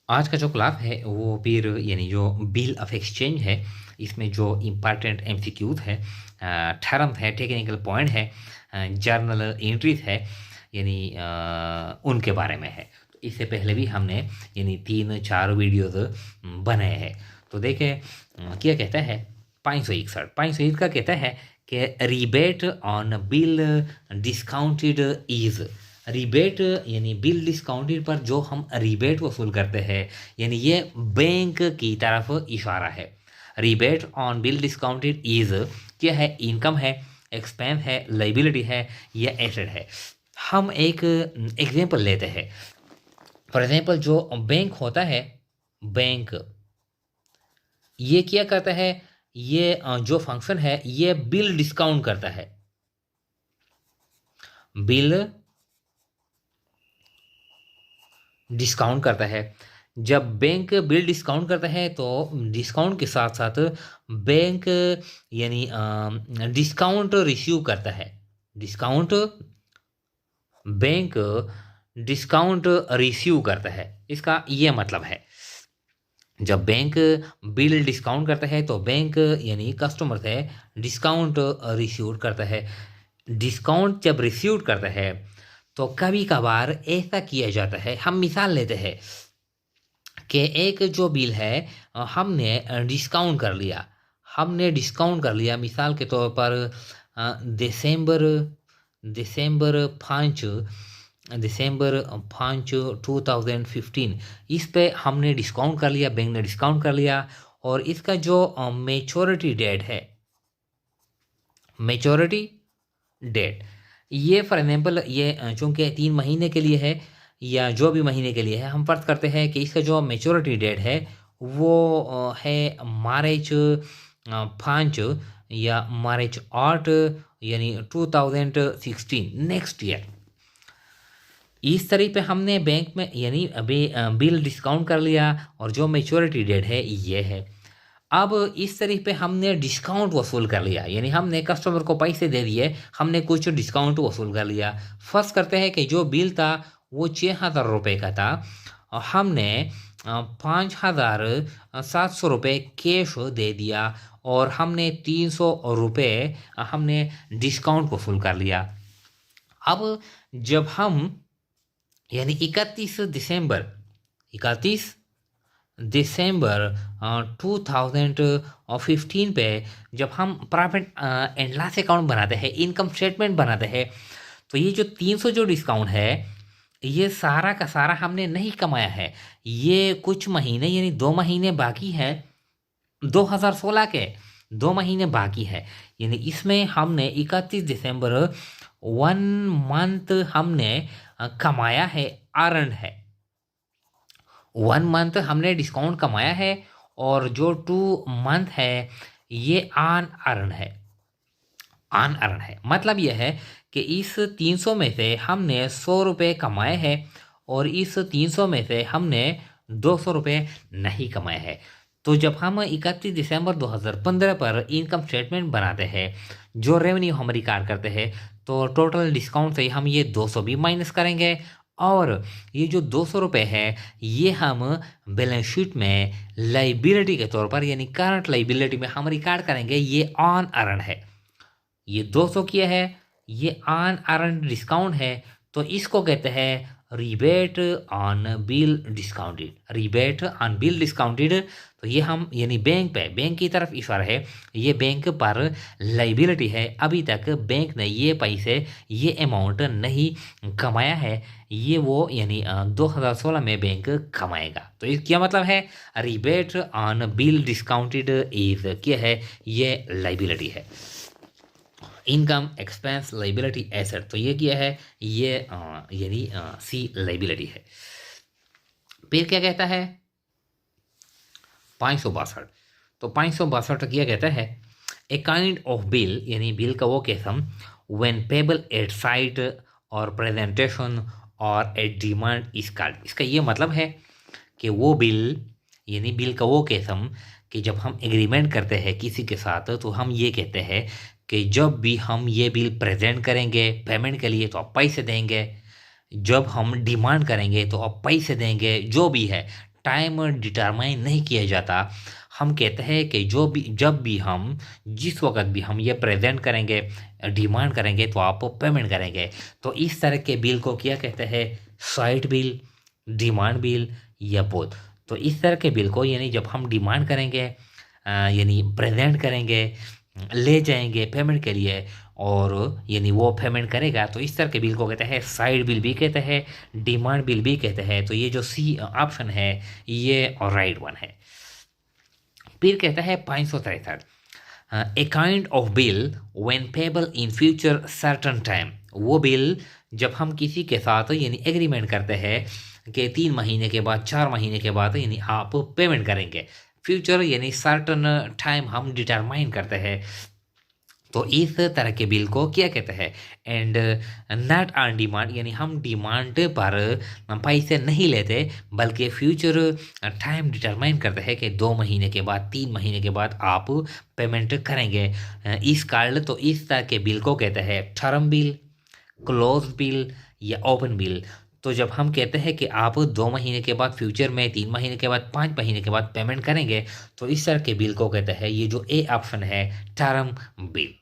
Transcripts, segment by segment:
आज का जो क्लास है वो फिर यानी जो बिल ऑफ एक्सचेंज है, इसमें जो इम्पॉर्टेंट एमसीक्यूज है, थ्योरम है, टेक्निकल पॉइंट है, जर्नल एंट्रीज है, यानी उनके बारे में है। तो इससे पहले भी हमने यानी 3-4 वीडियोस बनाए हैं। तो देखें क्या कहता है 561 का कहता है कि rebate on bill discounted is. Rebate यानी बिल डिस्काउंटेड पर जो हम रिबेट वसूल करते हैं, यानी ये बैंक की तरफ इशारा है। Rebate on bill discounted is क्या है? इनकम है, एक्सपेंस है, लाइबिलिटी है या एसेट है। हम एक एग्जांपल लेते हैं। फॉर एग्जांपल जो बैंक होता है, बैंक ये क्या करता है? ये जो फंक्शन है ये बिल डिस्काउंट करता है। बिल डिस्काउंट करता है। जब बैंक बिल डिस्काउंट करता है तो डिस्काउंट के साथ साथ बैंक यानी डिस्काउंट रिसीव करता है। डिस्काउंट बैंक डिस्काउंट रिसीव करता है, इसका ये मतलब है। जब बैंक बिल डिस्काउंट करता है तो बैंक यानी कस्टमर से डिस्काउंट रिसीव करता है। डिस्काउंट जब रिसीव करता है तो कभी कभार ऐसा किया जाता है, हम मिसाल लेते हैं कि एक जो बिल है हमने डिस्काउंट कर लिया। मिसाल के तौर पर दिसंबर दिसंबर 5 2015 इस पे हमने डिस्काउंट कर लिया, बैंक ने डिस्काउंट कर लिया। और इसका जो मेच्योरिटी डेट है, मेच्योरिटी डेट, ये फॉर एग्जाम्पल ये चूँकि 3 महीने के लिए है या जो भी महीने के लिए है, हम फर्ज करते हैं कि इसका जो मेच्योरिटी डेट है वो है मार्च 5 या मार्च 8 यानी 2016, नेक्स्ट ईयर। इस तरह पे हमने बैंक में यानी अभी बिल डिस्काउंट कर लिया और जो मेच्योरिटी डेट है ये है। अब इस तरह पे हमने डिस्काउंट वसूल कर लिया, यानी हमने कस्टमर को पैसे दे दिए, हमने कुछ डिस्काउंट वसूल कर लिया। फर्स्ट करते हैं कि जो बिल था वो 6,000 रुपये का था, और हमने 5,700 रुपये कैश दे दिया और हमने 300 रुपये हमने डिस्काउंट वसूल कर लिया। अब जब हम यानी 31 दिसंबर 2015 पे जब हम प्रॉफिट एंड लॉस अकाउंट बनाते हैं, इनकम स्टेटमेंट बनाते हैं, तो ये जो 300 जो डिस्काउंट है ये सारा का सारा हमने नहीं कमाया है। ये कुछ महीने यानी 2 महीने बाकी है, 2016 के 2 महीने बाकी है। यानी इसमें हमने 31 दिसंबर 1 मंथ हमने कमाया है, अर्न है। 1 मंथ हमने डिस्काउंट कमाया है और जो 2 मंथ है ये अन अर्न है। मतलब यह है कि इस 300 में से हमने 100 रुपये कमाए हैं और इस 300 में से हमने 200 रुपये नहीं कमाए हैं। तो जब हम 31 दिसंबर 2015 पर इनकम स्टेटमेंट बनाते हैं, जो रेवेन्यू हम रिकॉर्ड करते हैं, तो टोटल डिस्काउंट से हम ये 200 भी माइनस करेंगे और ये जो 200 रुपये है ये हम बैलेंस शीट में लाइबिलिटी के तौर पर यानी करंट लाइबिलिटी में हम रिकॉर्ड करेंगे। ये ऑन अर्न है, ये 200 किया है, ये ऑन अर्न डिस्काउंट है, तो इसको कहते हैं rebate on bill discounted. Rebate on bill discounted, तो ये हम यानी बैंक की तरफ इशारा है। ये बैंक पर लाइबिलिटी है, अभी तक बैंक ने ये पैसे ये अमाउंट नहीं कमाया है, ये वो यानी 2016 में बैंक कमाएगा। तो इस क्या मतलब है? Rebate on bill discounted is क्या है? ये लाइबिलिटी है। इनकम, एक्सपेंस, लाइबिलिटी, एसेट, तो ये क्या है? ये यानी सी लाइबिलिटी है। फिर क्या कहता है 562? तो 562 क्या कहता है? ए काइंड ऑफ बिल, यानी बिल का वो किस्म, व्हेन पेबल एट साइट और प्रेजेंटेशन और एट डिमांड इज कॉल्ड। इसका ये मतलब है कि वो बिल यानी बिल का वो किस्म कि जब हम एग्रीमेंट करते हैं किसी के साथ तो हम ये कहते हैं कि जब भी हम ये बिल प्रेजेंट करेंगे पेमेंट के लिए तो आप पैसे देंगे, जब हम डिमांड करेंगे तो आप पैसे देंगे, जो भी है टाइम डिटरमाइन नहीं किया जाता, हम कहते हैं कि जब भी हम जिस वक्त भी हम ये प्रेजेंट करेंगे, डिमांड करेंगे तो आप पेमेंट करेंगे। तो इस तरह के बिल को क्या कहते हैं? साइट बिल, डिमांड बिल या बोथ। तो इस तरह के बिल को यानी जब हम डिमांड करेंगे यानी प्रेजेंट करेंगे, ले जाएंगे पेमेंट के लिए और यानी वो पेमेंट करेगा, तो इस तरह के बिल को कहते हैं साइड बिल भी कहते हैं, डिमांड बिल भी कहते हैं। तो ये जो सी ऑप्शन है ये राइट वन है। फिर कहता है 563 a kind of bill when payable in future certain time. वो बिल जब हम किसी के साथ यानी एग्रीमेंट करते हैं कि 3 महीने के बाद, 4 महीने के बाद यानी आप पेमेंट करेंगे, फ्यूचर यानी सर्टन टाइम हम डिटरमाइन करते हैं, तो इस तरह के बिल को क्या कहते हैं? एंड नॉट ऑन डिमांड, यानी हम डिमांड पर पैसे नहीं लेते बल्कि फ्यूचर टाइम डिटरमाइन करते हैं कि 2 महीने के बाद, 3 महीने के बाद आप पेमेंट करेंगे इस कारण। तो इस तरह के बिल को कहते हैं टर्म बिल, क्लोज बिल या ओपन बिल। तो जब हम कहते हैं कि आप 2 महीने के बाद, फ्यूचर में 3 महीने के बाद, 5 महीने के बाद पेमेंट करेंगे, तो इस तरह के बिल को कहते हैं, ये जो ए ऑप्शन है, टर्म बिल।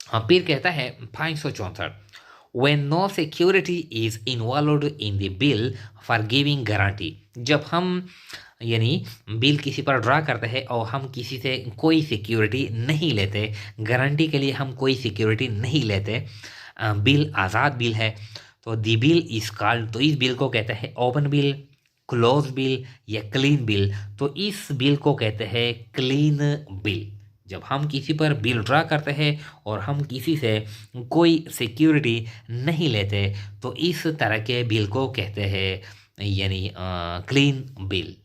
हाँ, फिर कहता है 564 when no security is involved in the bill for giving guarantee। जब हम यानी बिल किसी पर ड्रा करते हैं और हम किसी से कोई सिक्योरिटी नहीं लेते, गारंटी के लिए हम कोई सिक्योरिटी नहीं लेते, बिल आज़ाद बिल है, तो दी बिल इज कॉल्ड। तो इस बिल को कहते हैं ओपन बिल, क्लोज बिल या क्लीन बिल। तो इस बिल को कहते हैं क्लीन बिल। जब हम किसी पर बिल ड्रा करते हैं और हम किसी से कोई सिक्योरिटी नहीं लेते, तो इस तरह के बिल को कहते हैं यानी क्लीन बिल।